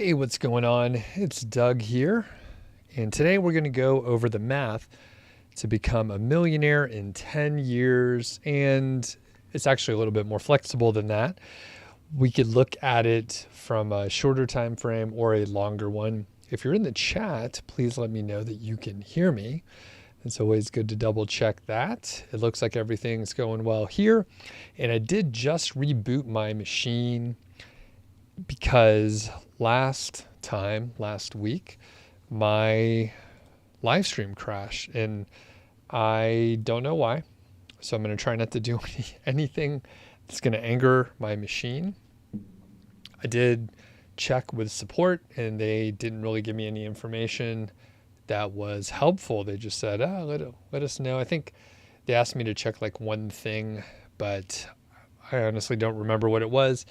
Hey, what's going on? It's Doug here, and today we're going to go over the math to become a millionaire in 10 years, and it's actually a little bit more flexible than that. We could look at it from a shorter time frame or a longer one. If you're in the chat, please let me know that you can hear me. It's always good to double check that. It looks like everything's going well here, and I did just reboot my machine because last week, my live stream crashed and I don't know why. So I'm going to try not to do anything that's going to anger my machine. I did check with support and they didn't really give me any information that was helpful. They just said, let us know. I think they asked me to check like one thing, but I honestly don't remember what it was.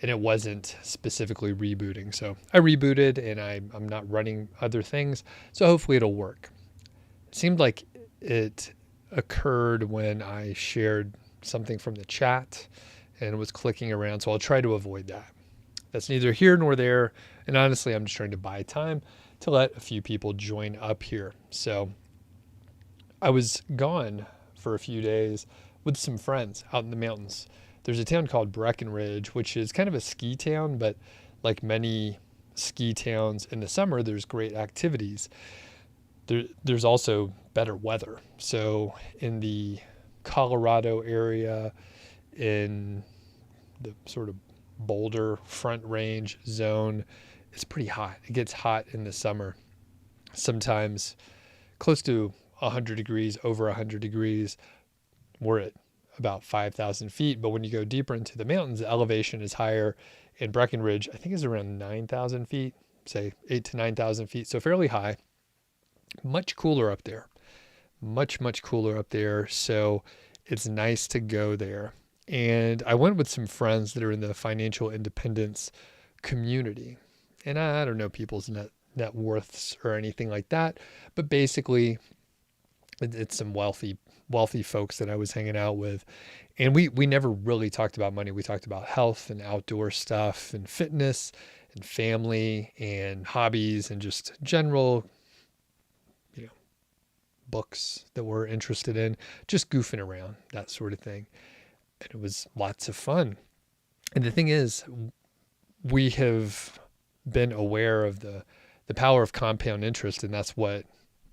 And it wasn't specifically rebooting. So I rebooted and I'm not running other things. So hopefully it'll work. It seemed like it occurred when I shared something from the chat and was clicking around. So I'll try to avoid that. That's neither here nor there. And honestly, I'm just trying to buy time to let a few people join up here. So I was gone for a few days with some friends out in the mountains. There's a town called Breckenridge, which is kind of a ski town, but like many ski towns in the summer, there's great activities. There's also better weather. So in the Colorado area, in the sort of Boulder Front Range zone, it's pretty hot. It gets hot in the summer, sometimes close to 100 degrees, over 100 degrees. We're at about 5,000 feet. But when you go deeper into the mountains, the elevation is higher. In Breckenridge, I think is around 9,000 feet, say 8 to 9,000 feet. So fairly high, much cooler up there, much cooler up there. So it's nice to go there. And I went with some friends that are in the financial independence community. And I don't know people's net worths or anything like that. But basically, it's some wealthy folks that I was hanging out with. And we never really talked about money. We talked about health and outdoor stuff and fitness and family and hobbies and just general, books that we're interested in, just goofing around, that sort of thing. And it was lots of fun. And the thing is, we have been aware of the power of compound interest, and that's what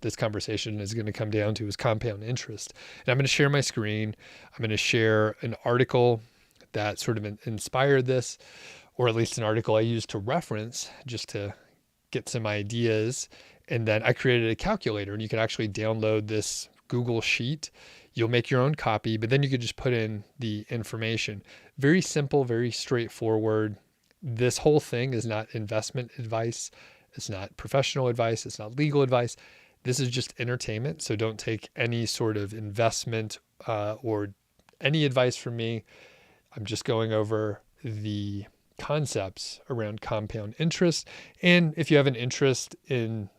this conversation is going to come down to, is compound interest. And I'm going to share my screen. I'm going to share an article that sort of inspired this, or at least an article I used to reference just to get some ideas. And then I created a calculator, and you can actually download this Google Sheet. You'll make your own copy, but then you could just put in the information. Very simple, very straightforward. This whole thing is not investment advice. It's not professional advice. It's not legal advice. This is just entertainment. So don't take any sort of investment or any advice from me. I'm just going over the concepts around compound interest. And if you have an interest in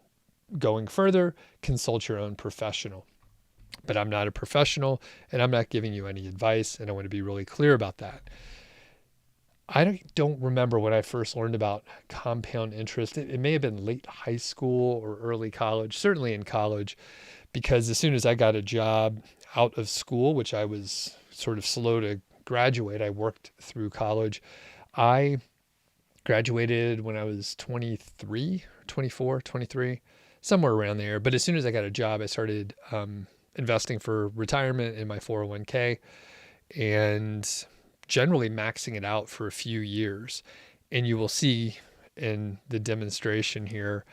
going further, consult your own professional. But I'm not a professional and I'm not giving you any advice. And I want to be really clear about that. I don't remember when I first learned about compound interest. It may have been late high school or early college, certainly in college, because as soon as I got a job out of school, which I was sort of slow to graduate, I worked through college. I graduated when I was 23, 24, 23, somewhere around there. But as soon as I got a job, I started investing for retirement in my 401k and generally maxing it out for a few years. And you will see in the demonstration here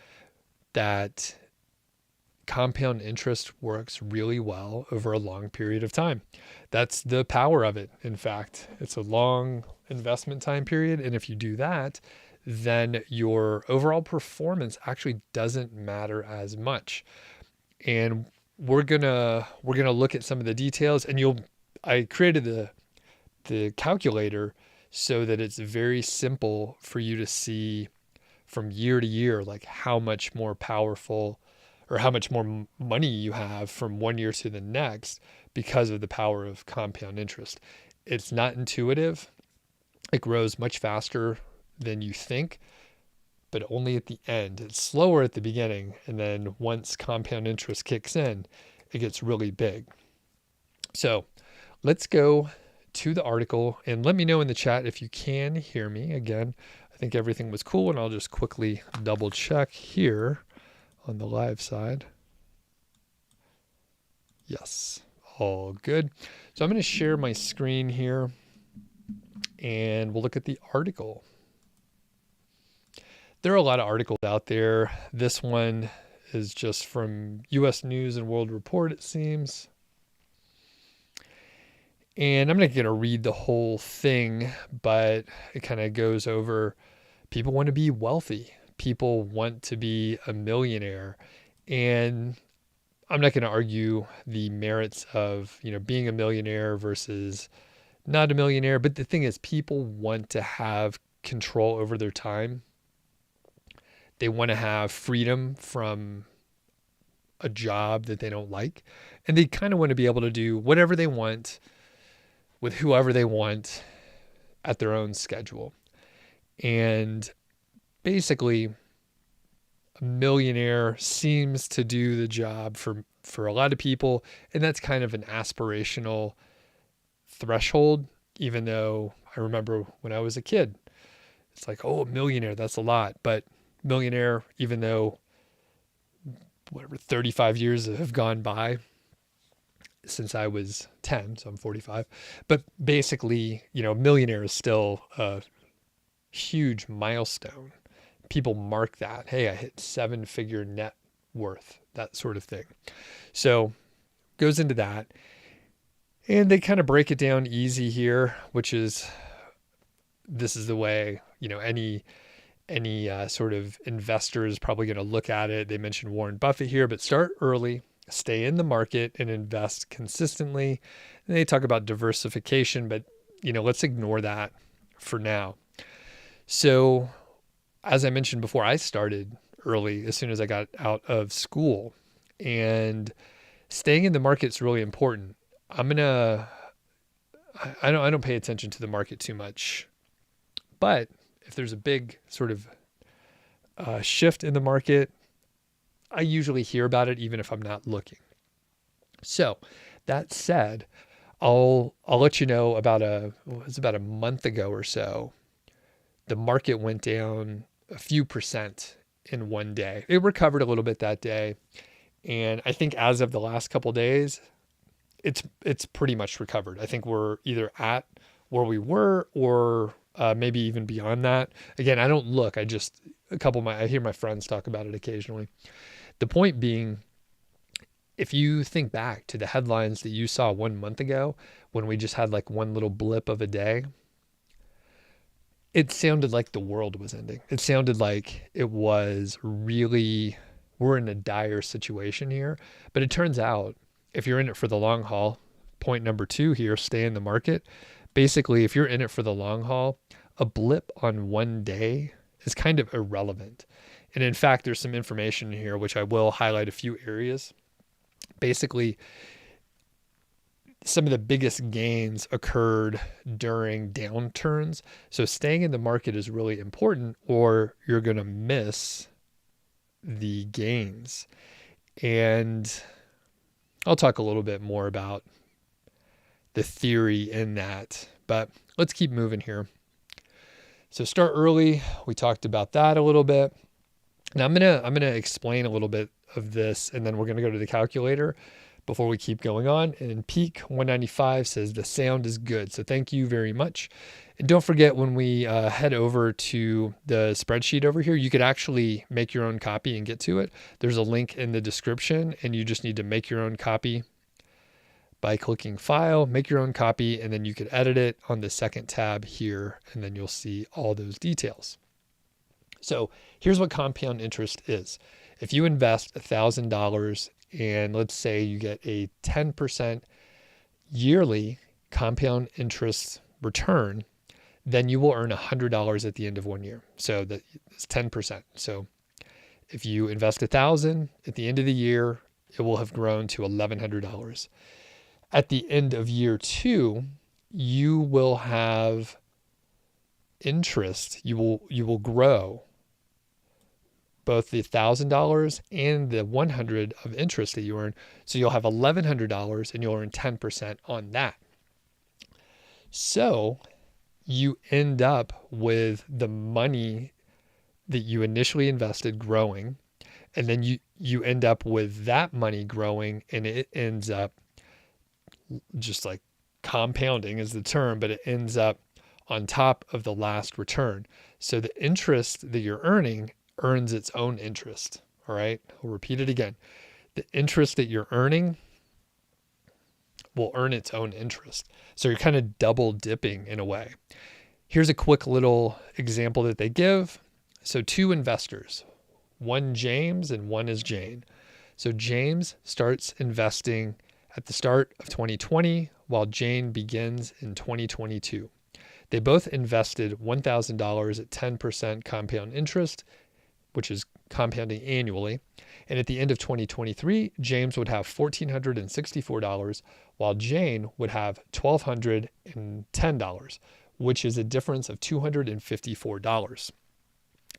that compound interest works really well over a long period of time. That's the power of it. In fact, it's a long investment time period. And if you do that, then your overall performance actually doesn't matter as much. And we're gonna look at some of the details, and I created the calculator so that it's very simple for you to see from year to year, like how much more powerful or how much more money you have from one year to the next because of the power of compound interest. It's not intuitive. It grows much faster than you think. but only at the end. It's slower at the beginning, and then once compound interest kicks in, it gets really big. So let's go to the article, and let me know in the chat if you can hear me. Again, I think everything was cool, and I'll just quickly double check here on the live side. Yes, all good. So I'm going to share my screen here, and we'll look at the article. There are a lot of articles out there. This one is just from U.S. News and World Report, it seems. And I'm not going to read the whole thing, but it kind of goes over people want to be wealthy. People want to be a millionaire. And I'm not going to argue the merits of, being a millionaire versus not a millionaire. But the thing is, people want to have control over their time. They want to have freedom from a job that they don't like. And they kind of want to be able to do whatever they want with whoever they want at their own schedule. And basically, a millionaire seems to do the job for a lot of people. And that's kind of an aspirational threshold, even though I remember when I was a kid, it's like, oh, a millionaire, that's a lot. But millionaire, even though 35 years have gone by since I was 10, so I'm 45. But basically, millionaire is still a huge milestone. People mark that. Hey, I hit 7-figure net worth, that sort of thing. So goes into that. And they kind of break it down easy here, which is, this is the way, any sort of investor is probably going to look at it. They mentioned Warren Buffett here, but start early, stay in the market, and invest consistently. And they talk about diversification, but let's ignore that for now. So as I mentioned before, I started early as soon as I got out of school, and staying in the market is really important. I don't pay attention to the market too much, but if there's a big sort of shift in the market, I usually hear about it even if I'm not looking. So that said, I'll let you know it was about a month ago or so, the market went down a few percent in one day. It recovered a little bit that day. And I think as of the last couple of days, it's pretty much recovered. I think we're either at where we were or maybe even beyond that. Again, I don't look. I hear my friends talk about it occasionally. The point being, if you think back to the headlines that you saw 1 month ago when we just had like one little blip of a day, it sounded like the world was ending. It sounded like it was really, we're in a dire situation here. But it turns out, if you're in it for the long haul, point number 2 here, stay in the market. Basically, if you're in it for the long haul, a blip on one day is kind of irrelevant. And in fact, there's some information here, which I will highlight a few areas. Basically, some of the biggest gains occurred during downturns. So staying in the market is really important, or you're going to miss the gains. And I'll talk a little bit more about the theory in that, but let's keep moving here. So start early. We talked about that a little bit. Now I'm gonna explain a little bit of this, and then we're gonna go to the calculator before we keep going on. And Peak 195 says the sound is good, so thank you very much. And don't forget, when we head over to the spreadsheet over here, you could actually make your own copy and get to it. There's a link in the description, and you just need to make your own copy by clicking File, make your own copy, and then you could edit it on the second tab here, and then you'll see all those details. So here's what compound interest is. If you invest $1,000 and let's say you get a 10% yearly compound interest return, then you will earn $100 at the end of 1 year. So that's 10%. So if you invest $1,000 at the end of the year, it will have grown to $1,100. At the end of year 2, you will have interest. You will grow both the $1,000 and the $100 of interest that you earn. So you'll have $1,100 and you'll earn 10% on that. So you end up with the money that you initially invested growing, and then you end up with that money growing, and it ends up just like compounding is the term, but it ends up on top of the last return. So the interest that you're earning earns its own interest. All right. I'll repeat it again. The interest that you're earning will earn its own interest. So you're kind of double dipping in a way. Here's a quick little example that they give. So two investors, one James and one is Jane. So James starts investing at the start of 2020 while Jane begins in 2022. They both invested $1,000 at 10% compound interest, which is compounding annually. And at the end of 2023, James would have $1,464, while Jane would have $1,210, which is a difference of $254.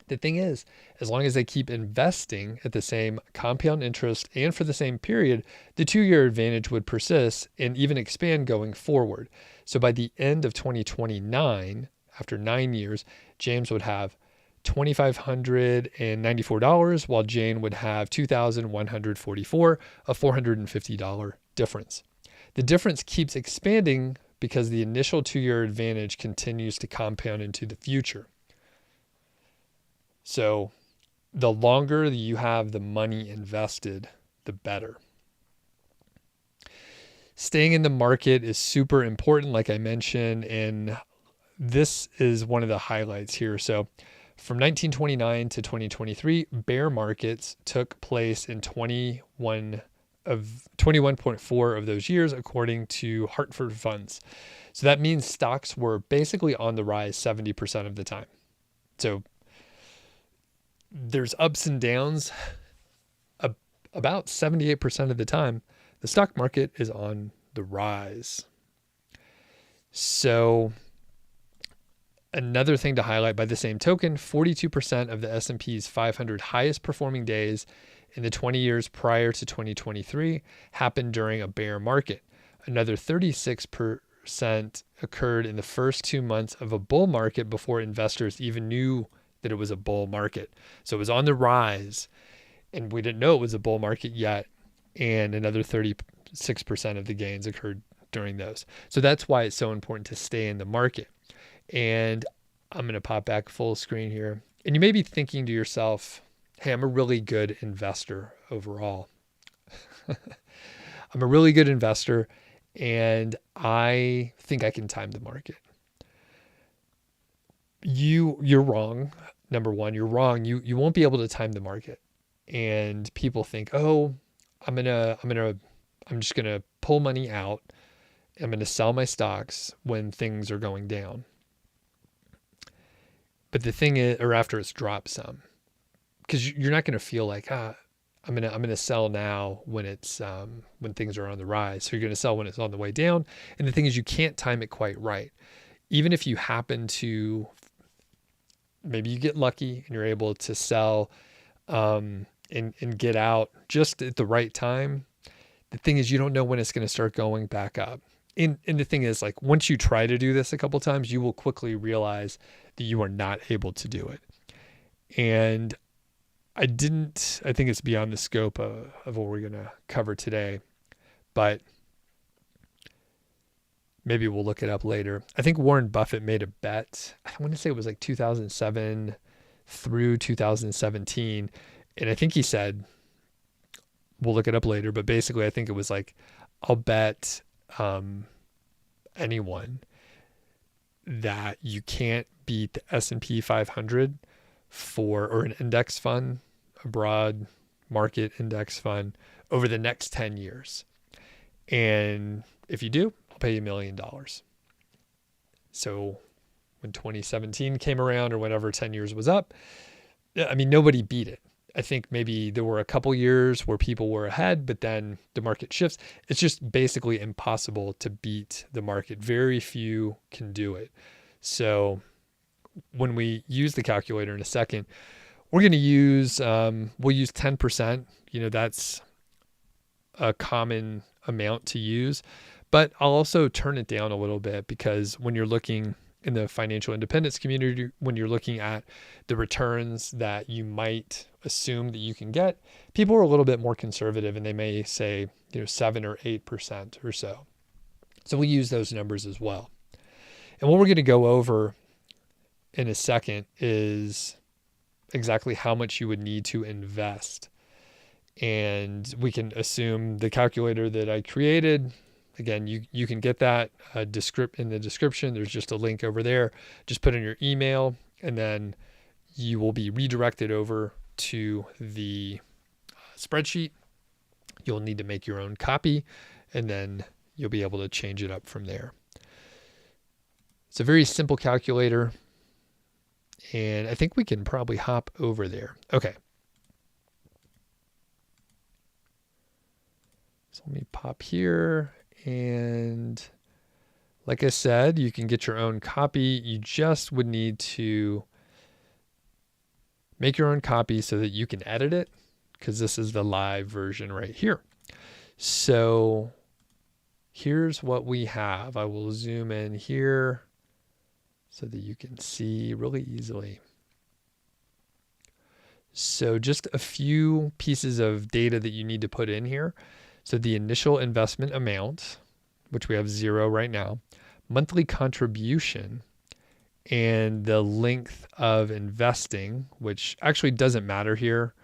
The thing is, as long as they keep investing at the same compound interest and for the same period, the 2-year advantage would persist and even expand going forward. So by the end of 2029, after 9 years, James would have $2,594, while Jane would have $2,144, a $450 difference. The difference keeps expanding because the initial 2-year advantage continues to compound into the future. So the longer you have the money invested, the better. Staying in the market is super important, like I mentioned, and this is one of the highlights here. So from 1929 to 2023, bear markets took place in 21.4 of those years, according to Hartford Funds. So that means stocks were basically on the rise 70% of the time. So there's ups and downs. About 78% of the time, the stock market is on the rise. So another thing to highlight by the same token, 42% of the S&P's 500 highest performing days in the 20 years prior to 2023 happened during a bear market. Another 36% occurred in the first 2 months of a bull market before investors even knew that it was a bull market. So it was on the rise and we didn't know it was a bull market yet. And another 36% of the gains occurred during those. So that's why it's so important to stay in the market. And I'm going to pop back full screen here. And you may be thinking to yourself, hey, I'm a really good investor overall. I'm a really good investor and I think I can time the market. You're wrong. Number one, you're wrong. You won't be able to time the market. And people think, oh, I'm just gonna pull money out. I'm gonna sell my stocks when things are going down. But the thing is, or after it's dropped some, because you're not gonna feel like I'm gonna sell now when it's when things are on the rise. So you're gonna sell when it's on the way down. And the thing is, you can't time it quite right. Even if you happen to, maybe you get lucky and you're able to sell and get out just at the right time. The thing is, you don't know when it's going to start going back up. And the thing is, like, once you try to do this a couple times, you will quickly realize that you are not able to do it. And I think it's beyond the scope of what we're going to cover today, but maybe we'll look it up later. I think Warren Buffett made a bet. I want to say it was like 2007 through 2017. And I think he said, we'll look it up later, but basically I think it was like, I'll bet anyone that you can't beat the S&P 500 or an index fund, a broad market index fund over the next 10 years. And if you do, I'll pay you $1 million. So when 2017 came around or whenever 10 years was up, I mean, nobody beat it. I think maybe there were a couple years where people were ahead, but then the market shifts. It's just basically impossible to beat the market. Very few can do it. So when we use the calculator in a second, we're going to use, we'll use 10%. That's a common amount to use, but I'll also turn it down a little bit, because when you're looking in the financial independence community, when you're looking at the returns that you might assume that you can get, people are a little bit more conservative, and they may say, 7 or 8% or so. So we use those numbers as well. And what we're going to go over in a second is exactly how much you would need to invest. And we can assume the calculator that I created. Again, you can get that in the description. There's just a link over there. Just put in your email, and then you will be redirected over to the spreadsheet. You'll need to make your own copy, and then you'll be able to change it up from there. It's a very simple calculator, and I think we can probably hop over there. Okay. So let me pop here. And like I said, you can get your own copy. You just would need to make your own copy so that you can edit it, because this is the live version right here. So here's what we have. I will zoom in here so that you can see really easily. So just a few pieces of data that you need to put in here. So the initial investment amount, which we have 0 right now, monthly contribution, and the length of investing, which actually doesn't matter here.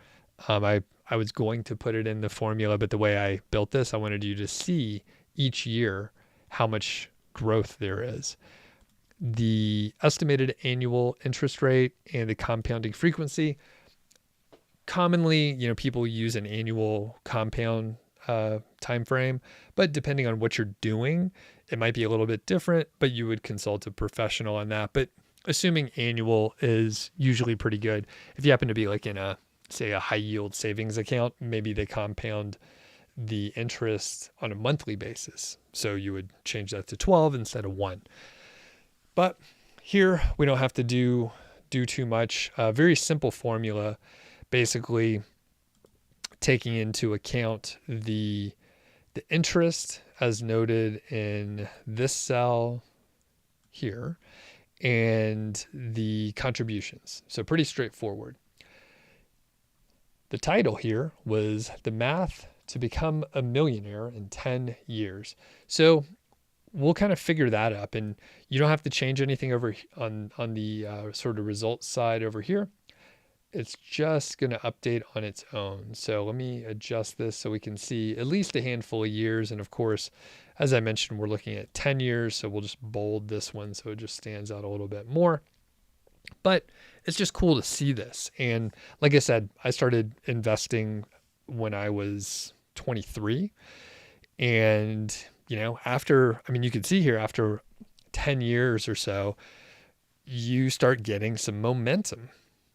I was going to put it in the formula, but the way I built this, I wanted you to see each year how much growth there is. The estimated annual interest rate and the compounding frequency. Commonly, people use an annual compound time frame, but depending on what you're doing, it might be a little bit different, but you would consult a professional on that. But assuming annual is usually pretty good. If you happen to be like in a high yield savings account, maybe they compound the interest on a monthly basis. So you would change that to 12 instead of 1. But here we don't have to do too much. Very simple formula, basically taking into account the interest as noted in this cell here, and the contributions. So pretty straightforward. The title here was The Math to Become a Millionaire in 10 Years. So we'll kind of figure that up, and you don't have to change anything over on the sort of results side over here. It's just going to update on its own. So let me adjust this so we can see at least a handful of years. And of course, as I mentioned, we're looking at 10 years. So we'll just bold this one so it just stands out a little bit more. But it's just cool to see this. And like I said, I started investing when I was 23. And, you can see here after 10 years or so, you start getting some momentum.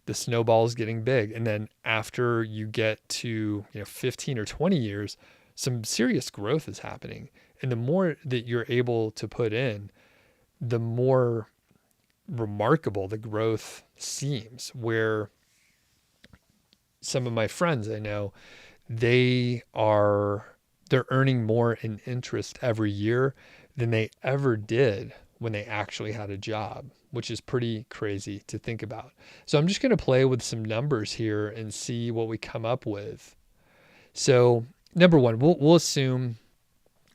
The snowball is getting big. And then after you get to 15 or 20 years, some serious growth is happening. And the more that you're able to put in, the more remarkable the growth seems. Where some of my friends I know, they're earning more in interest every year than they ever did when they actually had a job, which is pretty crazy to think about. So I'm just going to play with some numbers here and see what we come up with. So number one, we'll assume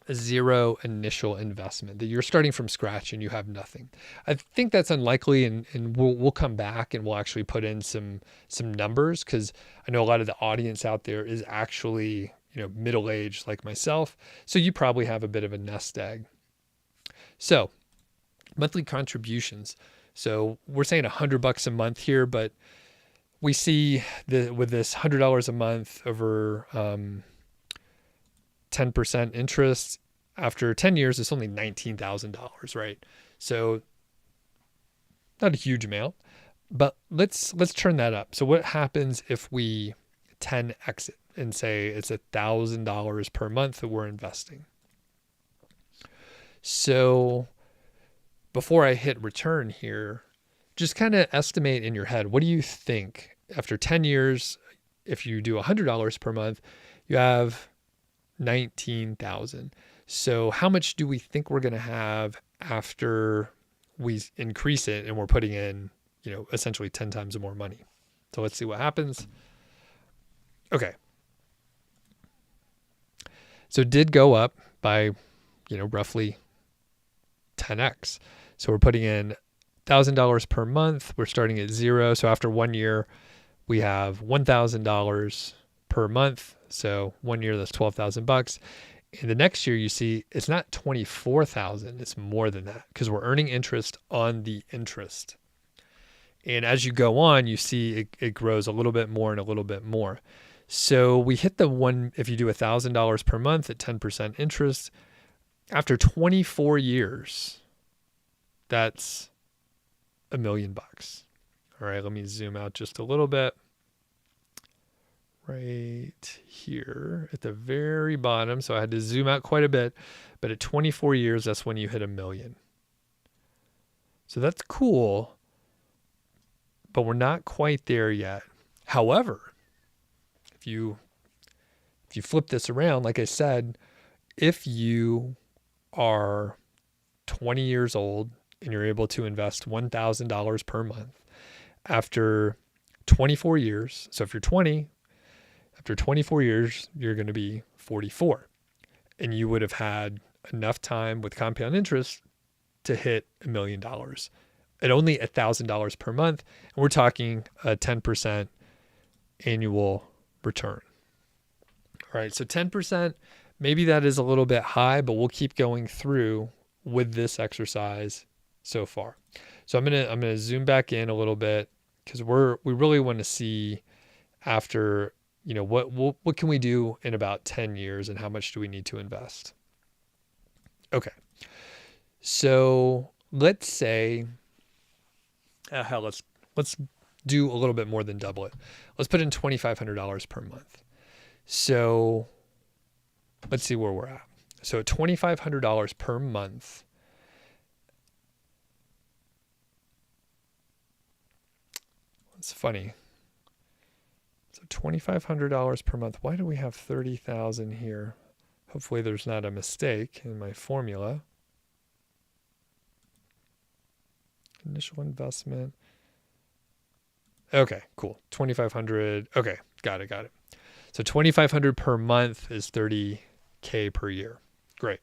a 0 initial investment, that you're starting from scratch and you have nothing. I think that's unlikely, and we'll come back and we'll actually put in some numbers, because I know a lot of the audience out there is actually middle-aged like myself. So you probably have a bit of a nest egg. So monthly contributions. So we're saying $100 a month here, but we see with this $100 a month over 10% interest, after 10 years, it's only $19,000, right? So not a huge amount, but let's turn that up. So what happens if we 10x it and say it's $1,000 per month that we're investing? So before I hit return here, just kind of estimate in your head, what do you think after 10 years, if you do $100 per month, you have 19,000. So how much do we think we're going to have after we increase it and we're putting in, essentially 10 times more money? So let's see what happens. Okay. So it did go up by, roughly 10x. So we're putting in $1,000 per month. We're starting at 0. So after 1 year, we have $1,000 per month. So 1 year, that's $12,000. And the next year, you see it's not 24,000. It's more than that because we're earning interest on the interest. And as you go on, you see it grows a little bit more and a little bit more. So we hit if you do $1,000 per month at 10% interest, after 24 years, that's $1 million. All right, let me zoom out just a little bit. Right here at the very bottom. So I had to zoom out quite a bit, but at 24 years, that's when you hit $1 million. So that's cool, but we're not quite there yet. However, if you flip this around, like I said, if you are 20 years old and you're able to invest $1,000 per month after 24 years, so if you're 20, after 24 years, you're going to be 44, and you would have had enough time with compound interest to hit $1 million at only $1,000 per month. And we're talking a 10% annual return. All right. So 10%, maybe that is a little bit high, but we'll keep going through with this exercise so far. So I'm going to zoom back in a little bit because we really want to see after, what can we do in about 10 years and how much do we need to invest? Okay. So let's say, let's do a little bit more than double it. Let's put in $2,500 per month. So let's see where we're at. So $2,500 per month. It's funny. So $2,500 per month. Why do we have 30,000 here? Hopefully there's not a mistake in my formula. Initial investment. Okay, cool. 2,500. Okay, got it. So 2,500 per month is 30K per year. Great.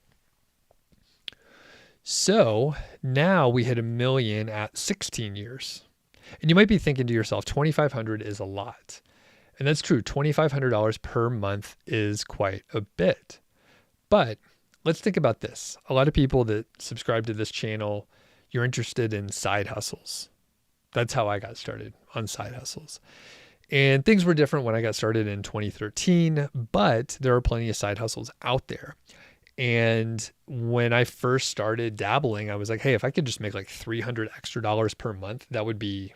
So now we hit $1 million at 16 years. And you might be thinking to yourself, 2,500 is a lot. And that's true. $2,500 per month is quite a bit. But let's think about this. A lot of people that subscribe to this channel, you're interested in side hustles. That's how I got started, on side hustles. And things were different when I got started in 2013, but there are plenty of side hustles out there. And when I first started dabbling, I was like, hey, if I could just make like $300 extra per month, that would be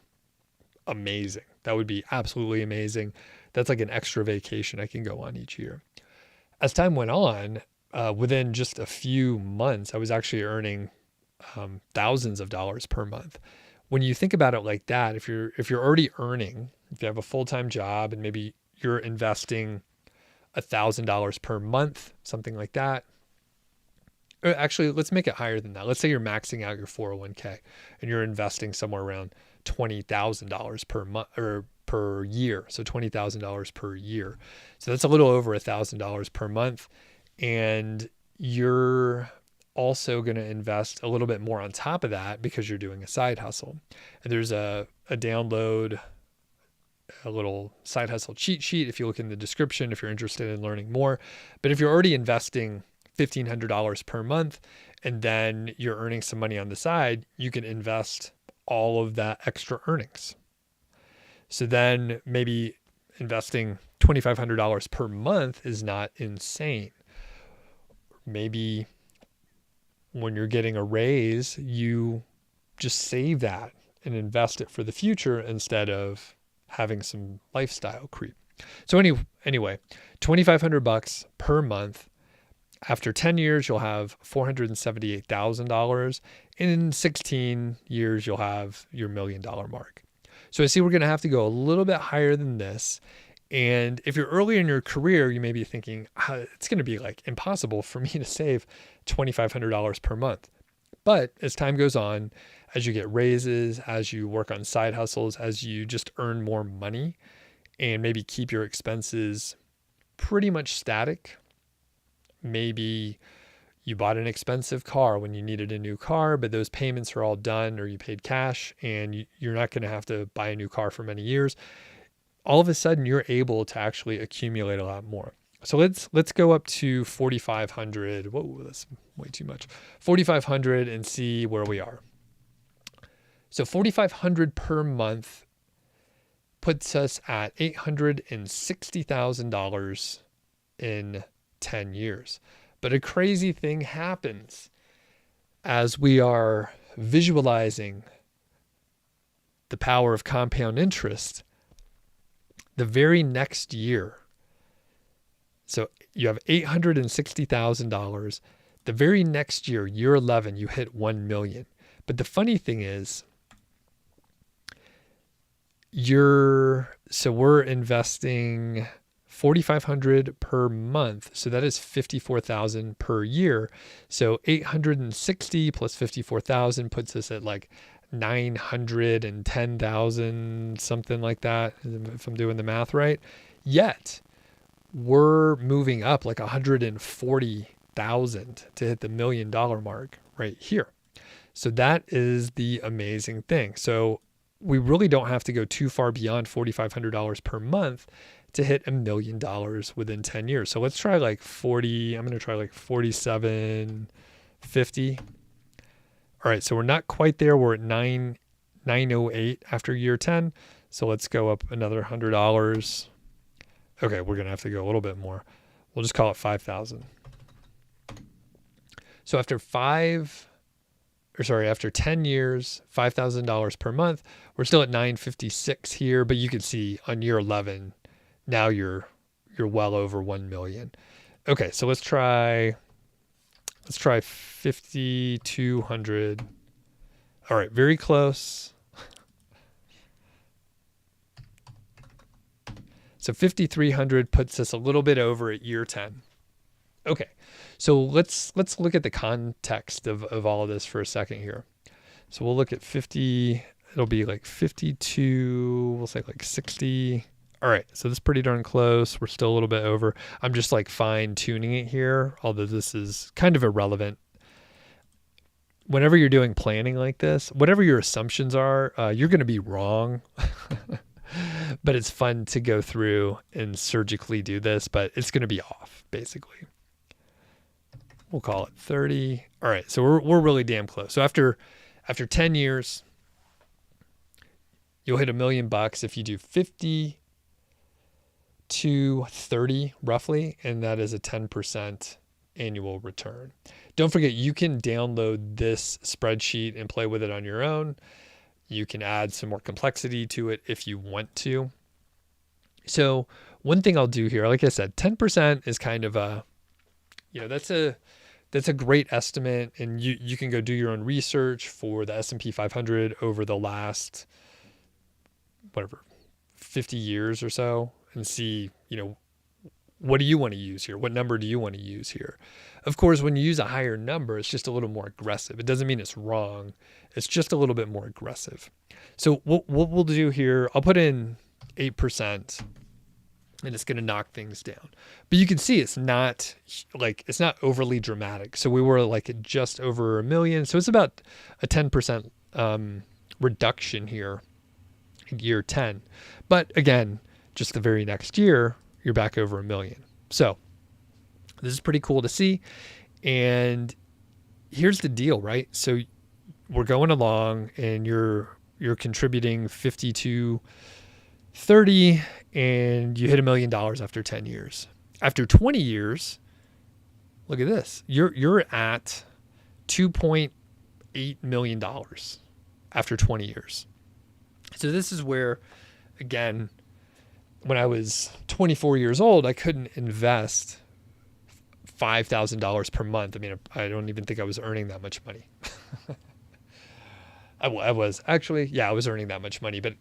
amazing. That would be absolutely amazing. That's like an extra vacation I can go on each year. As time went on, within just a few months, I was actually earning thousands of dollars per month. When you think about it like that, if you're already earning, if you have a full-time job and maybe you're investing $1,000 per month, something like that. Actually, let's make it higher than that. Let's say you're maxing out your 401k and you're investing somewhere around $20,000 per month or per year. So $20,000 per year. So that's a little over $1,000 per month. And you're also going to invest a little bit more on top of that because you're doing a side hustle. And there's a download, a little side hustle cheat sheet if you look in the description if you're interested in learning more. But if you're already investing $1,500 per month and then you're earning some money on the side, you can invest all of that extra earnings. So then maybe investing $2,500 per month is not insane. Maybe when you're getting a raise, you just save that and invest it for the future instead of having some lifestyle creep. So anyway, $2,500 per month. After 10 years, you'll have $478,000. And in 16 years, you'll have your $1 million mark. So I see we're going to have to go a little bit higher than this. And if you're early in your career, you may be thinking, it's going to be like impossible for me to save $2,500 per month. But as time goes on, as you get raises, as you work on side hustles, as you just earn more money and maybe keep your expenses pretty much static, maybe you bought an expensive car when you needed a new car, but those payments are all done, or you paid cash and you're not going to have to buy a new car for many years. All of a sudden you're able to actually accumulate a lot more. So let's go up to 4,500. Whoa, that's way too much. 4,500 and see where we are. So 4,500 per month puts us at $860,000 in 10 years. But a crazy thing happens as we are visualizing the power of compound interest. The very next year, so you have $860,000. The very next year, year 11, you hit 1 million. But the funny thing is, we're investing 4,500 per month. So that is 54,000 per year. So 860 plus 54,000 puts us at like 910,000, something like that, if I'm doing the math right. Yet we're moving up like 140,000 to hit the $1 million mark right here. So that is the amazing thing. So we really don't have to go too far beyond $4,500 per month to hit $1 million within 10 years. So let's try like 40. I'm going to try like 4750. All right, so we're not quite there. We're at 908 after year 10. So let's go up another $100. Okay, we're gonna have to go a little bit more. We'll just call it 5,000. So after 10 years, $5,000 per month, we're still at 956 here. But you can see on year 11, now you're well over 1 million. Okay, so let's try 5,200. All right, very close. So 5,300 puts us a little bit over at year 10. Okay, so let's look at the context of all of this for a second here. So we'll look at 50. It'll be like 52. We'll say like 60. All right, so this is pretty darn close. We're still a little bit over. I'm just like fine tuning it here, although this is kind of irrelevant. Whenever you're doing planning like this, whatever your assumptions are, you're going to be wrong. But it's fun to go through and surgically do this, but it's going to be off, basically. We'll call it 30. All right, so we're really damn close. So after 10 years, you'll hit $1 million if you do 50 to 30 roughly, and that is a 10% annual return. Don't forget, you can download this spreadsheet and play with it on your own. You can add some more complexity to it if you want to. So one thing I'll do here, like I said, 10% is kind of that's a great estimate, and you can go do your own research for the S&P 500 over the last, 50 years or so, and see, what do you want to use here? What number do you want to use here? Of course, when you use a higher number, it's just a little more aggressive. It doesn't mean it's wrong. It's just a little bit more aggressive. So what we'll do here, I'll put in 8%, and it's going to knock things down. But you can see it's not overly dramatic. So we were like at just over 1 million. So it's about a 10% reduction here in year 10. But again, just the very next year, you're back over 1 million. So this is pretty cool to see. And here's the deal, right? So we're going along and you're contributing 50 to 30, and you hit $1 million after 10 years. After 20 years, look at this. You're at $2.8 million after 20 years. So this is where, again, when I was 24 years old, I couldn't invest $5,000 per month. I mean, I don't even think I was earning that much money. I was earning that much money, but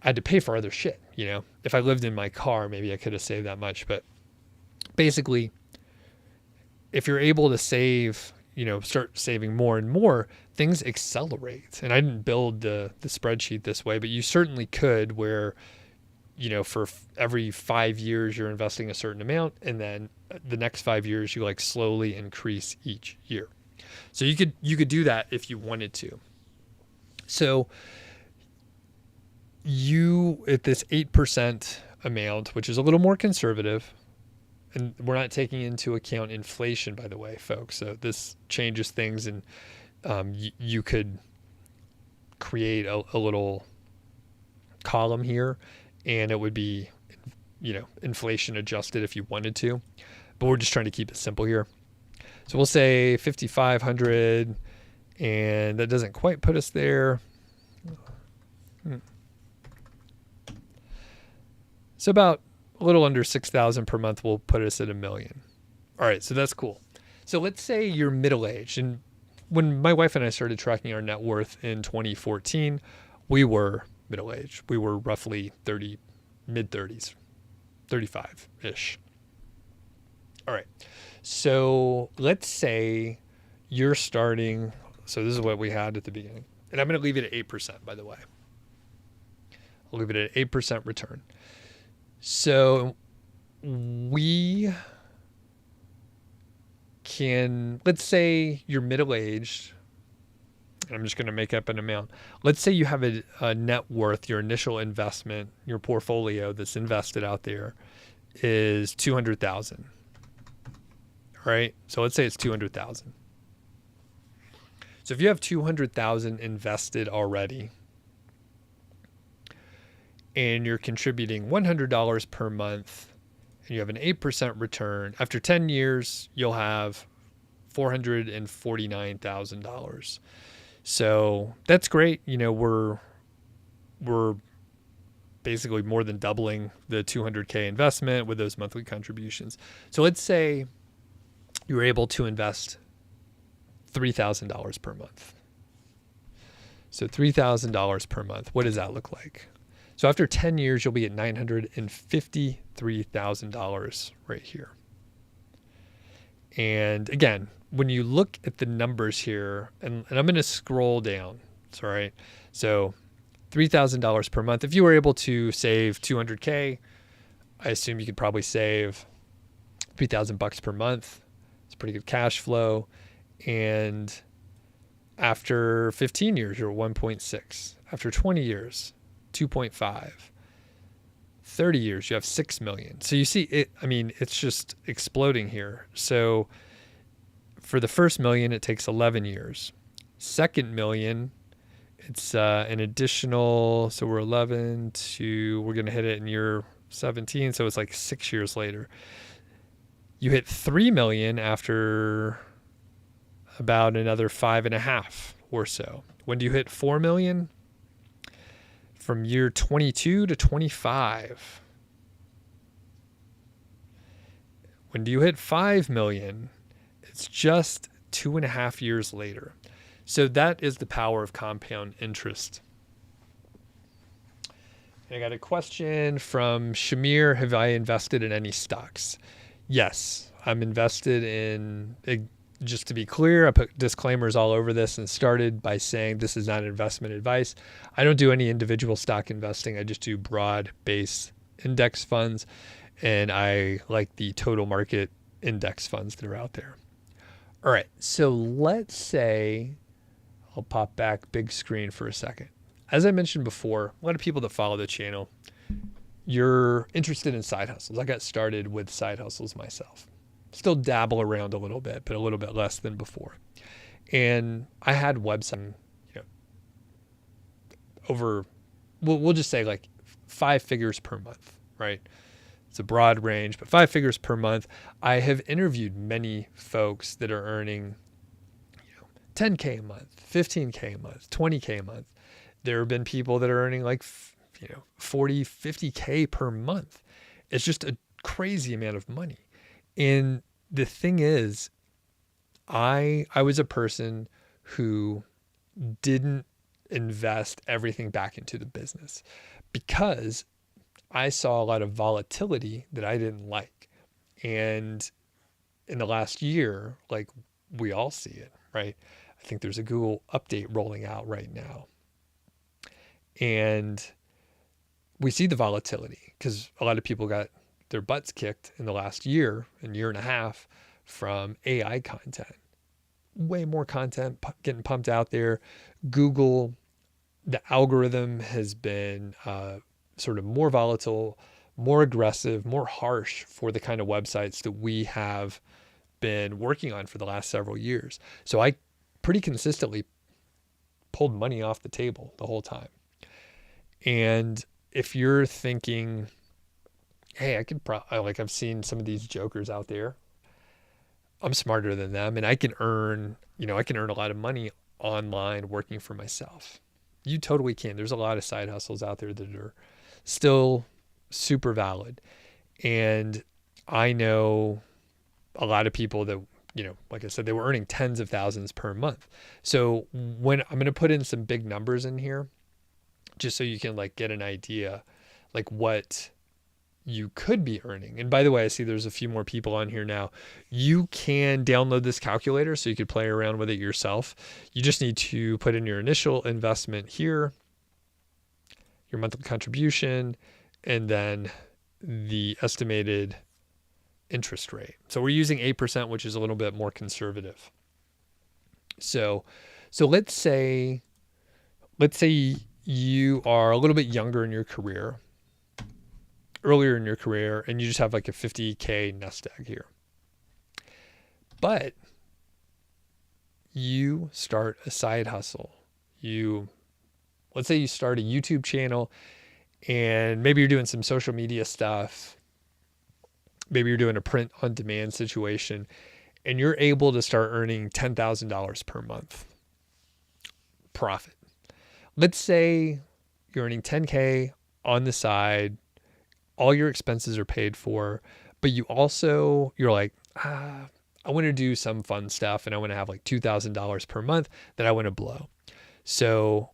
I had to pay for other shit. If I lived in my car, maybe I could have saved that much. But basically, if you're able to save, start saving more and more, things accelerate. And I didn't build the spreadsheet this way, but you certainly could, where, for every 5 years you're investing a certain amount, and then the next 5 years you like slowly increase each year. So you could do that if you wanted to. So you, at this 8% amount, which is a little more conservative, and we're not taking into account inflation, by the way, folks. So this changes things, and you could create a little column here, and it would be, inflation adjusted if you wanted to. But we're just trying to keep it simple here. So we'll say 5,500, and that doesn't quite put us there. So about a little under 6,000 per month will put us at $1 million. All right, so that's cool. So let's say you're middle-aged. And when my wife and I started tracking our net worth in 2014, we were middle-aged. We were roughly mid-30s, 35-ish. All right, so let's say you're starting. So this is what we had at the beginning. And I'm going to leave it at 8%, by the way. I'll leave it at 8% return. So we can, let's say you're middle-aged, and I'm just going to make up an amount. Let's say you have a net worth, your initial investment, your portfolio that's invested out there is 200,000. All right. So let's say it's 200,000. So if you have 200,000 invested already, and you're contributing $100 per month, and you have an 8% return, after 10 years, you'll have $449,000. So that's great. We're basically more than doubling the 200K investment with those monthly contributions. So let's say you were able to invest $3,000 per month. So $3,000 per month. What does that look like? So after 10 years, you'll be at $953,000 right here. And again, when you look at the numbers here, and I'm going to scroll down. It's all right. So $3,000 per month. If you were able to save 200K, I assume you could probably save $3,000 per month. It's pretty good cash flow. And after 15 years, you're at 1.6. After 20 years, 2.5. 30 years, you have 6 million. So you see it, it's just exploding here. So for the first million, it takes 11 years. Second million, it's an additional, so we're 11 to, we're going to hit it in year 17. So it's like 6 years later. You hit 3 million after about another 5.5 or so. When do you hit 4 million? From year 22 to 25. When do you hit 5 million? It's just 2.5 years later. So that is the power of compound interest. And I got a question from Shamir. Have I invested in any stocks? Yes, I'm invested in, just to be clear, I put disclaimers all over this and started by saying this is not investment advice. I don't do any individual stock investing. I just do broad-based index funds, and I like the total market index funds that are out there. All right, so let's say, I'll pop back big screen for a second. As I mentioned before, a lot of people that follow the channel, you're interested in side hustles. I got started with side hustles myself. Still dabble around a little bit, but a little bit less than before. And I had websites, over, we'll just say like 5 figures per month, right? It's a broad range, but 5 figures per month. I have interviewed many folks that are earning, 10K a month, 15K a month, 20K a month. There have been people that are earning like, 40, 50K per month. It's just a crazy amount of money. And the thing is, I was a person who didn't invest everything back into the business. because I saw a lot of volatility that I didn't like. And in the last year, like we all see it, right? I think there's a Google update rolling out right now. And we see the volatility because a lot of people got their butts kicked in the last year and year and a half from AI content. Way more content getting pumped out there. Google, the algorithm has been sort of more volatile, more aggressive, more harsh for the kind of websites that we have been working on for the last several years. So I pretty consistently pulled money off the table the whole time. And if you're thinking, hey, I could like I've seen some of these jokers out there. I'm smarter than them and I can earn a lot of money online working for myself. You totally can. There's a lot of side hustles out there that are still super valid. And I know a lot of people that, like I said, they were earning tens of thousands per month. So when I'm going to put in some big numbers in here, just so you can like get an idea, like what you could be earning. And by the way, I see there's a few more people on here now. You can download this calculator so you could play around with it yourself. You just need to put in your initial investment here, your monthly contribution, and then the estimated interest rate. So we're using 8%, which is a little bit more conservative. So let's say you are a little bit younger in your career, earlier in your career, and you just have like a 50K nest egg here. But you start a side hustle. Let's say you start a YouTube channel and maybe you're doing some social media stuff. Maybe you're doing a print on demand situation and you're able to start earning $10,000 per month profit. Let's say you're earning 10K on the side. All your expenses are paid for, but you're like, I want to do some fun stuff and I want to have like $2,000 per month that I want to blow. So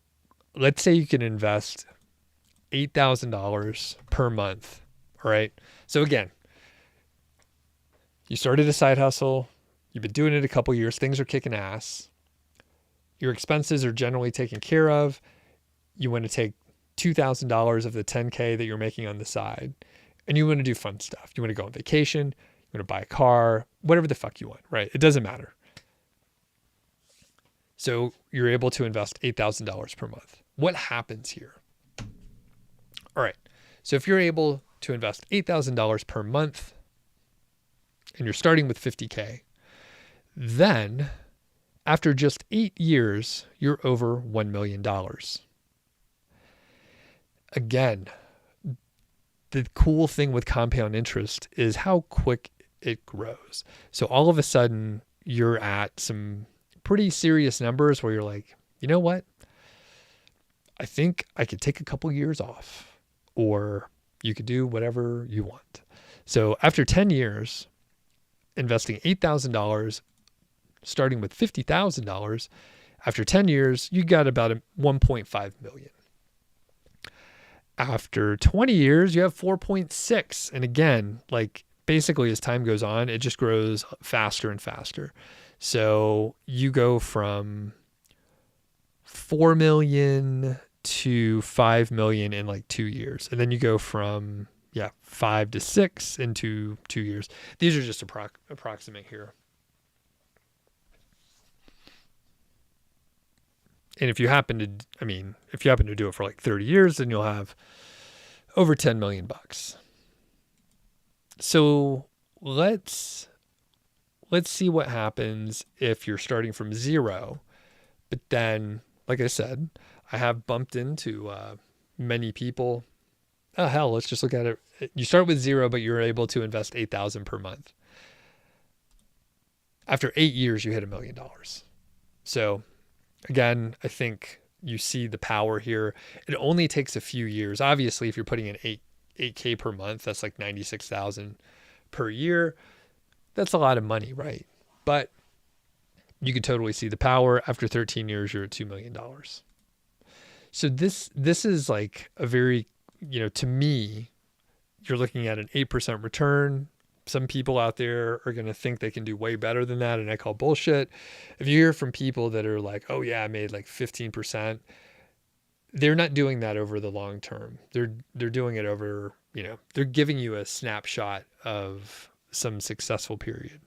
let's say you can invest $8,000 per month. All right. So again, you started a side hustle. You've been doing it a couple years. Things are kicking ass. Your expenses are generally taken care of. You want to take $2,000 of the 10K that you're making on the side, and you want to do fun stuff. You want to go on vacation, you want to buy a car, whatever the fuck you want, right? It doesn't matter. So you're able to invest $8,000 per month. What happens here? All right. So if you're able to invest $8,000 per month and you're starting with 50K, then after just 8 years, you're over $1 million. Again, the cool thing with compound interest is how quick it grows. So all of a sudden you're at some pretty serious numbers where you're like, you know what? I think I could take a couple years off, or you could do whatever you want. So after 10 years, investing $8,000, starting with $50,000, after 10 years, you got about $1.5 million. After 20 years, you have 4.6. And again, like basically as time goes on, it just grows faster and faster. So you go from 4 million to 5 million in like 2 years. And then you go from 5 to 6 into 2 years. These are just approximate here. And if you happen to do it for like 30 years, then you'll have over 10 million bucks. So let's see what happens if you're starting from zero. But then, like I said, I have bumped into many people. Oh, hell, let's just look at it. You start with zero, but you're able to invest $8,000 per month. After 8 years, you hit $1 million. So again, I think you see the power here. It only takes a few years. Obviously, if you're putting in 8K per month, that's like $96,000 per year. That's a lot of money, right? But you can totally see the power. After 13 years, you're at $2 million. So this is like a very to me, you're looking at an 8% return. Some people out there are going to think they can do way better than that, and I call bullshit. If you hear from people that are like, oh yeah, I made like 15%, they're not doing that over the long term. They're doing it over, they're giving you a snapshot of some successful period.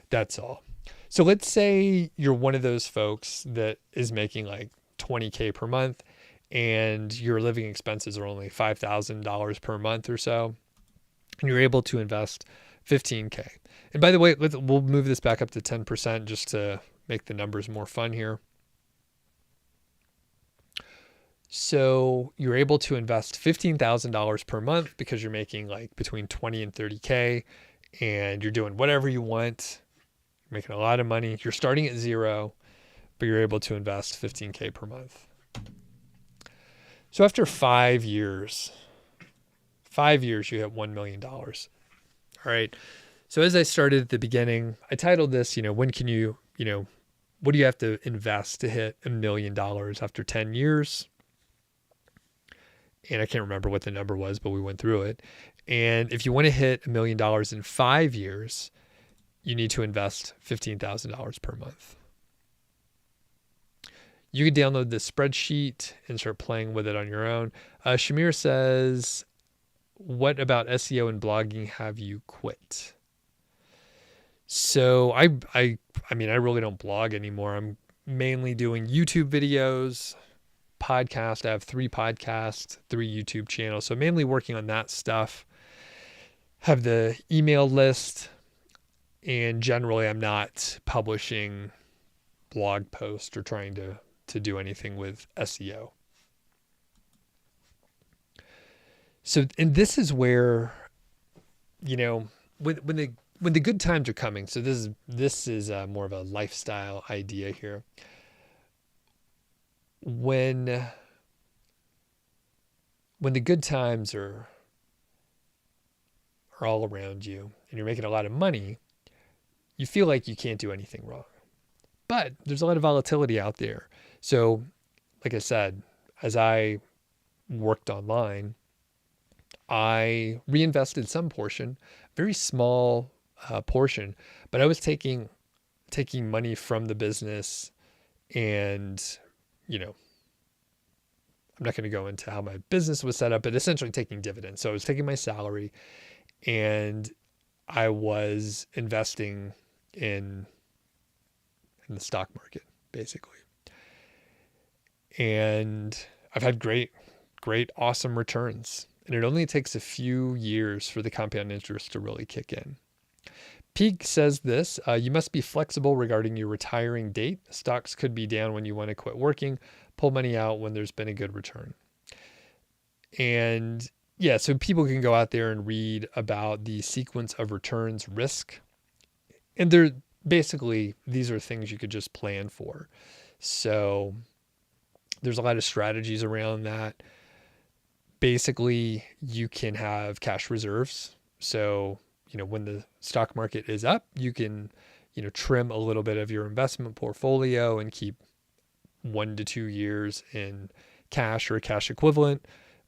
That's all. So let's say you're one of those folks that is making like $20K per month and your living expenses are only $5,000 per month or so, and you're able to invest $15K. And by the way, we'll move this back up to 10% just to make the numbers more fun here. So you're able to invest $15,000 per month because you're making like between 20 and 30K, and you're doing whatever you want. You're making a lot of money. You're starting at zero, but you're able to invest $15K per month. So after 5 years, you hit $1 million. All right. So as I started at the beginning, I titled this, when can you, what do you have to invest to hit $1 million after 10 years? And I can't remember what the number was, but we went through it. And if you want to hit $1 million in 5 years, you need to invest $15,000 per month. You can download the spreadsheet and start playing with it on your own. Shamir says, what about SEO and blogging have you quit? So I really don't blog anymore. I'm mainly doing YouTube videos, podcast. I have 3 podcasts, 3 YouTube channels. So mainly working on that stuff. Have the email list, and generally I'm not publishing blog posts or trying to do anything with SEO. So, and this is where, when the good times are coming. So this is more of a lifestyle idea here. When the good times are all around you and you're making a lot of money, you feel like you can't do anything wrong. But there's a lot of volatility out there. So, like I said, as I worked online, I reinvested some portion, very small portion, but I was taking money from the business, and I'm not going to go into how my business was set up, but essentially taking dividends. So I was taking my salary and I was investing in the stock market, basically. And I've had great, awesome returns. And it only takes a few years for the compound interest to really kick in. Peak says this, you must be flexible regarding your retiring date. Stocks could be down when you want to quit working. Pull money out when there's been a good return. And yeah, so people can go out there and read about the sequence of returns risk. And these are things you could just plan for. So there's a lot of strategies around that. Basically, you can have cash reserves. So, when the stock market is up, you can, trim a little bit of your investment portfolio and keep 1 to 2 years in cash or a cash equivalent,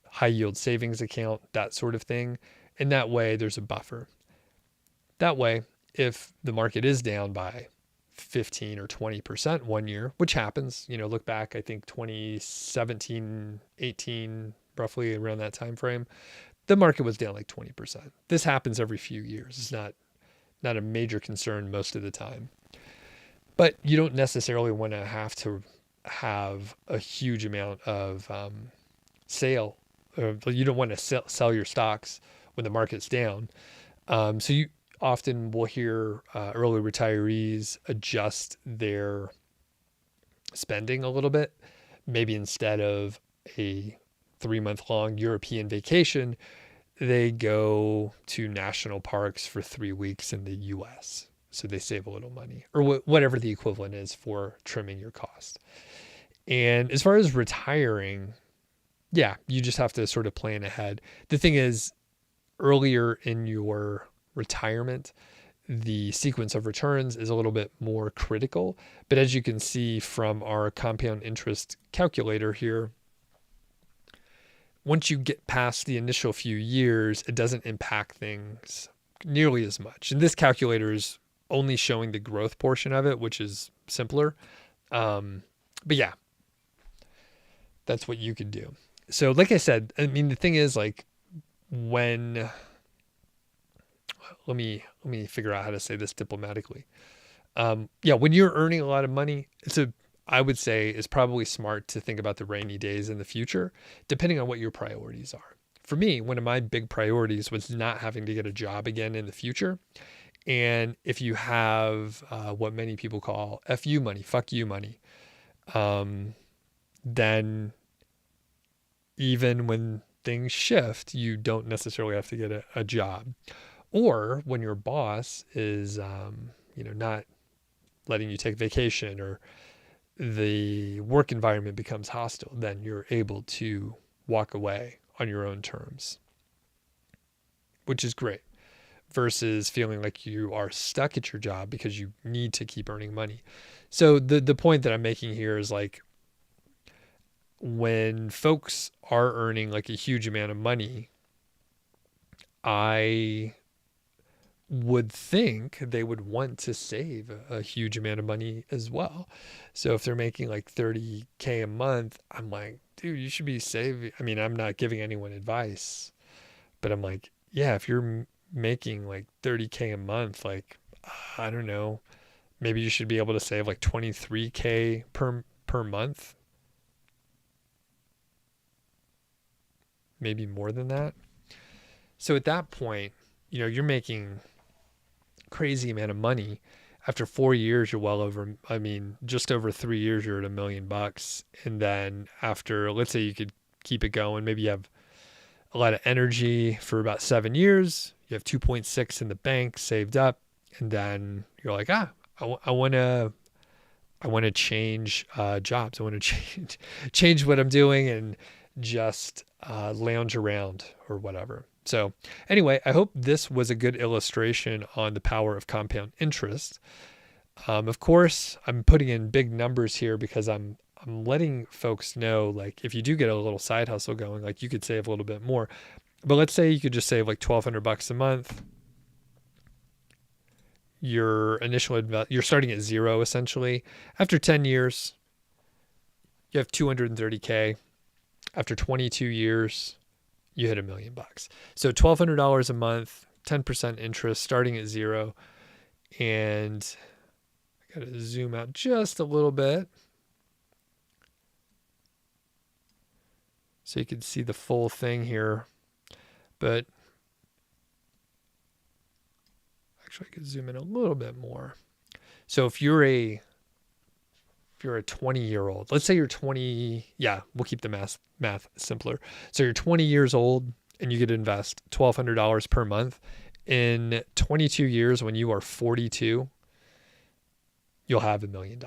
high yield savings account, that sort of thing. And that way there's a buffer. That way, if the market is down by 15 or 20% one year, which happens, look back, I think 2017, 18, roughly around that time frame, the market was down like 20%. This happens every few years. It's not a major concern most of the time. But you don't necessarily want to have a huge amount of sale. You don't want to sell your stocks when the market's down. So you often will hear early retirees adjust their spending a little bit. Maybe instead of a 3-month-long European vacation, they go to national parks for 3 weeks in the US. So they save a little money, or whatever the equivalent is for trimming your cost. And as far as retiring, yeah, you just have to sort of plan ahead. The thing is, earlier in your retirement, the sequence of returns is a little bit more critical. But as you can see from our compound interest calculator here, once you get past the initial few years, it doesn't impact things nearly as much. And this calculator is only showing the growth portion of it, which is simpler. But yeah, that's what you could do. So like I said, I mean, the thing is, like, when, let me figure out how to say this diplomatically. When you're earning a lot of money, I would say it's probably smart to think about the rainy days in the future, depending on what your priorities are. For me, one of my big priorities was not having to get a job again in the future. And if you have what many people call FU money, fuck you money, then even when things shift, you don't necessarily have to get a job. Or when your boss is, not letting you take vacation, or the work environment becomes hostile, then you're able to walk away on your own terms, which is great, versus feeling like you are stuck at your job because you need to keep earning money. So the point that I'm making here is, like, when folks are earning like a huge amount of money, I would think they would want to save a huge amount of money as well. So if they're making like $30K a month, I'm like, dude, you should be saving. I mean, I'm not giving anyone advice, but I'm like, yeah, if you're making like $30K a month, like, I don't know, maybe you should be able to save like $23K per month. Maybe more than that. So at that point, you're making crazy amount of money. After 4 years, you're well over, just over 3 years, you're at $1 million. And then after, let's say you could keep it going, maybe you have a lot of energy for about 7 years, you have 2.6 in the bank saved up. And then you're like, I want to change jobs. I want to change what I'm doing and just lounge around or whatever. So anyway, I hope this was a good illustration on the power of compound interest. Of course, I'm putting in big numbers here because I'm letting folks know, like, if you do get a little side hustle going, like, you could save a little bit more. But let's say you could just save like $1,200 a month. Your initial you're starting at zero essentially. After 10 years, you have $230K. After 22 years, you hit $1 million. So $1,200 a month, 10% interest, starting at zero. And I got to zoom out just a little bit so you can see the full thing here. But actually, I could zoom in a little bit more. So if you're a 20-year-old, let's say you're 20, we'll keep the math simpler. So you're 20 years old and you get to invest $1,200 per month. In 22 years, when you are 42, you'll have $1 million.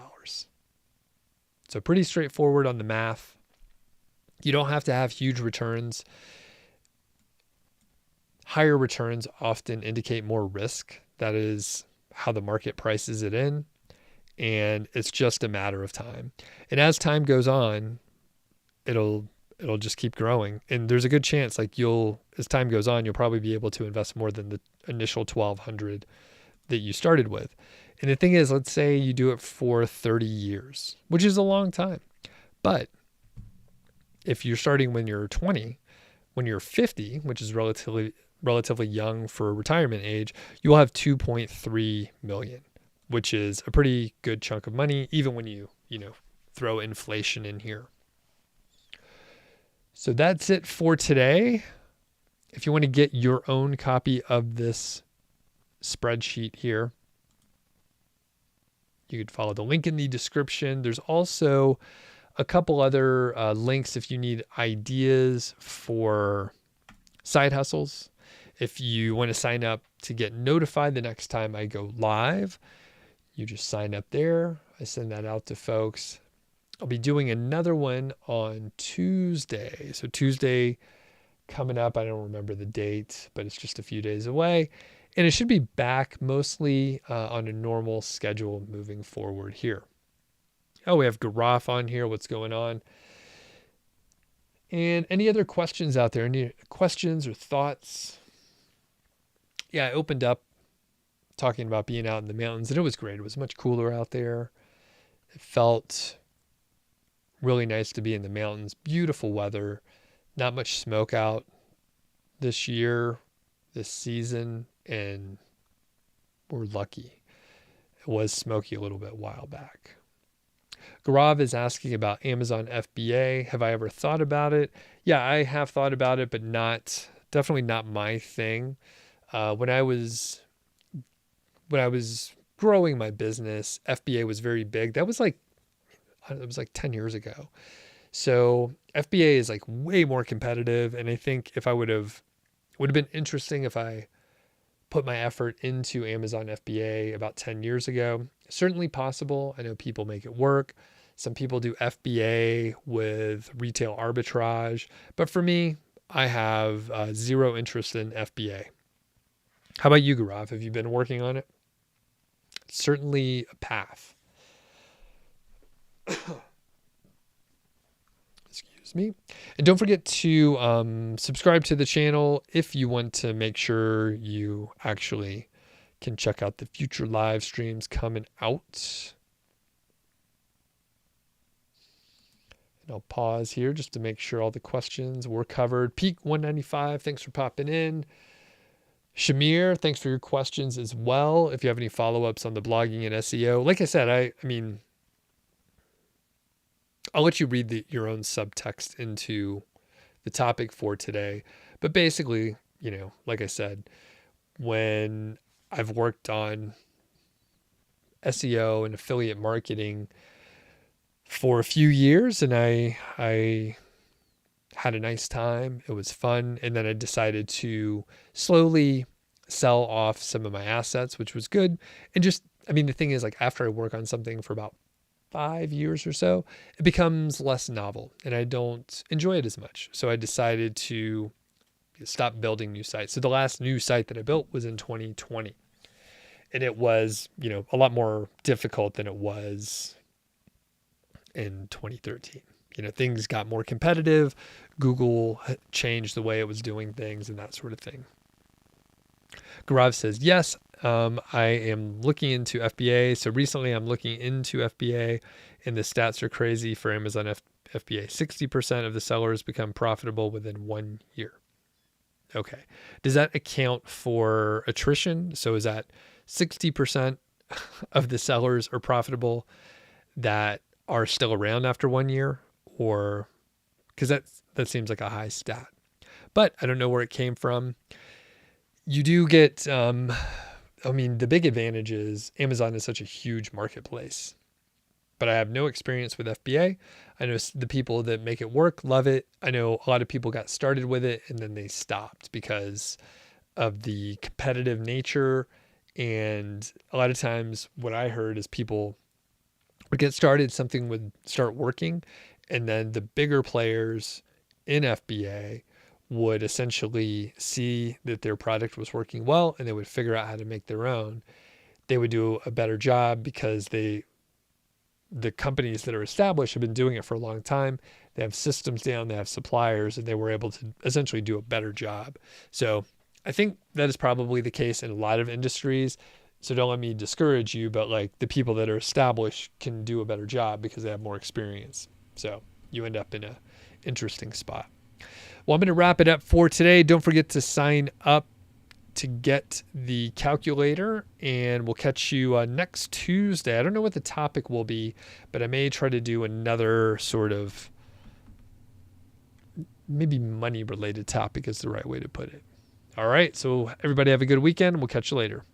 So pretty straightforward on the math. You don't have to have huge returns. Higher returns often indicate more risk. That is how the market prices it in. And it's just a matter of time. And as time goes on, it'll just keep growing. And there's a good chance, like, as time goes on, you'll probably be able to invest more than the initial $1,200 that you started with. And the thing is, let's say you do it for 30 years, which is a long time. But if you're starting when you're 20, when you're 50, which is relatively young for retirement age, you will have 2.3 million, which is a pretty good chunk of money, even when you throw inflation in here. So that's it for today. If you want to get your own copy of this spreadsheet here, you could follow the link in the description. There's also a couple other links if you need ideas for side hustles. If you want to sign up to get notified the next time I go live, you just sign up there. I send that out to folks. I'll be doing another one on Tuesday. So Tuesday coming up, I don't remember the date, but it's just a few days away. And it should be back mostly on a normal schedule moving forward here. Oh, we have Garaf on here. What's going on? And any other questions out there? Any questions or thoughts? Yeah, I opened up talking about being out in the mountains, and it was great. It was much cooler out there. It felt really nice to be in the mountains. Beautiful weather. Not much smoke out this year, this season, and we're lucky. It was smoky a little bit a while back. Gaurav is asking about Amazon FBA. Have I ever thought about it? Yeah, I have thought about it, but definitely not my thing. When I was growing my business, FBA was very big. It was like 10 years ago. So FBA is like way more competitive. And I think if I would have been interesting if I put my effort into Amazon FBA about 10 years ago. Certainly possible. I know people make it work. Some people do FBA with retail arbitrage. But for me, I have zero interest in FBA. How about you, Gaurav? Have you been working on it? Certainly a path. Excuse me. And don't forget to subscribe to the channel if you want to make sure you actually can check out the future live streams coming out. And I'll pause here just to make sure all the questions were covered. Peak 195, thanks for popping in. Shamir, thanks for your questions as well. If you have any follow-ups on the blogging and SEO, like I said, I mean, I'll let you read your own subtext into the topic for today. But basically, like I said, when I've worked on SEO and affiliate marketing for a few years, and I had a nice time. It was fun. And then I decided to slowly sell off some of my assets, which was good. And the thing is, like, after I work on something for about 5 years or so, it becomes less novel and I don't enjoy it as much. So I decided to stop building new sites. So the last new site that I built was in 2020. And it was, a lot more difficult than it was in 2013. Things got more competitive. Google changed the way it was doing things and that sort of thing. Gaurav says, yes, I am looking into FBA. So recently I'm looking into FBA and the stats are crazy for Amazon FBA. 60% of the sellers become profitable within 1 year. Okay. Does that account for attrition? So is that 60% of the sellers are profitable that are still around after 1 year? Or because that seems like a high stat, but I don't know where it came from. You do get, the big advantage is Amazon is such a huge marketplace, but I have no experience with FBA. I know the people that make it work love it. I know a lot of people got started with it and then they stopped because of the competitive nature. And a lot of times what I heard is people would get started, something would start working, and then the bigger players in FBA would essentially see that their product was working well and they would figure out how to make their own. They would do a better job because the companies that are established have been doing it for a long time. They have systems down, they have suppliers, and they were able to essentially do a better job. So I think that is probably the case in a lot of industries. So don't let me discourage you, but like the people that are established can do a better job because they have more experience. So you end up in an interesting spot. Well, I'm going to wrap it up for today. Don't forget to sign up to get the calculator, and we'll catch you next Tuesday. I don't know what the topic will be, but I may try to do another sort of maybe money related topic is the right way to put it. All right. So everybody have a good weekend. We'll catch you later.